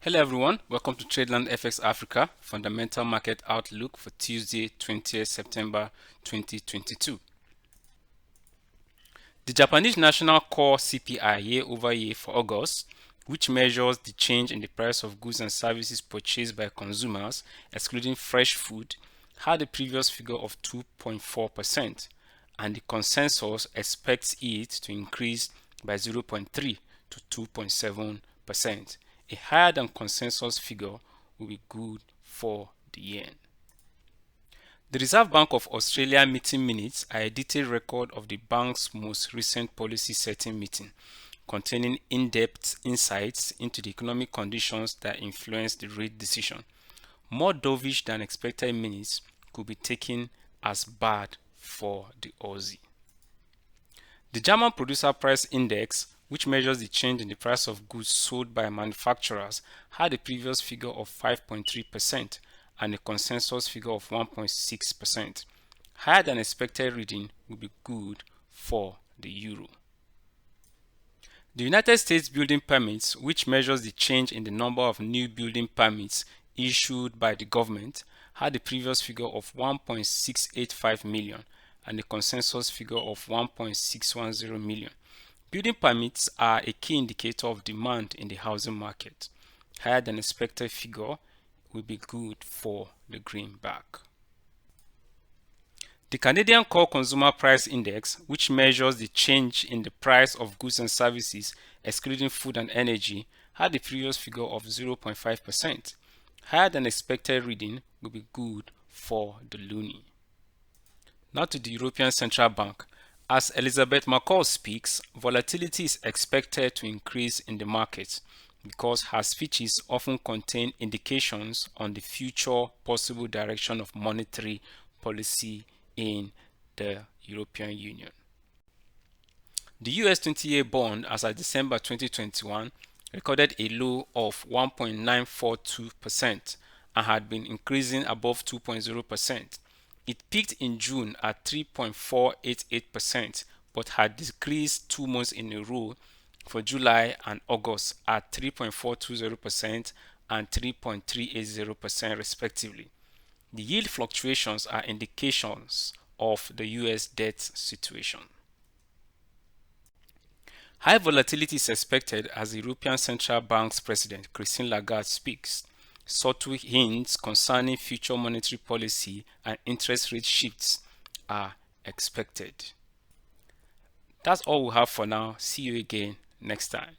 Hello everyone, welcome to Tradeland FX Africa Fundamental Market Outlook for Tuesday, 20th September 2022. The Japanese National Core CPI year-over-year for August, which measures the change in the price of goods and services purchased by consumers, excluding fresh food, had a previous figure of 2.4%, and the consensus expects it to increase by 0.3 to 2.7%. A higher than consensus figure will be good for the yen. The Reserve Bank of Australia meeting minutes are a detailed record of the bank's most recent policy setting meeting, containing in-depth insights into the economic conditions that influence the rate decision. More dovish than expected minutes could be taken as bad for the Aussie. The German Producer Price Index, which measures the change in the price of goods sold by manufacturers, had a previous figure of 5.3% and a consensus figure of 1.6%. Higher than expected reading will be good for the euro. The United States Building Permits, which measures the change in the number of new building permits issued by the government, had a previous figure of 1.685 million and a consensus figure of 1.610 million. Building permits are a key indicator of demand in the housing market. Higher than expected figure will be good for the greenback. The Canadian Core Consumer Price Index, which measures the change in the price of goods and services excluding food and energy, had a previous figure of 0.5%. Higher than expected reading will be good for the loonie. Now to the European Central Bank. As Elizabeth McCall speaks, volatility is expected to increase in the market because her speeches often contain indications on the future possible direction of monetary policy in the European Union. The US 20-year bond as of December 2021 recorded a low of 1.942% and had been increasing above 2.0%. It peaked in June at 3.488% but had decreased 2 months in a row for July and August at 3.420% and 3.380% respectively. The yield fluctuations are indications of the US debt situation. High volatility is expected as the European Central Bank's President Christine Lagarde speaks. Subtle hints concerning future monetary policy and interest rate shifts are expected. That's all we have for now. See you again next time.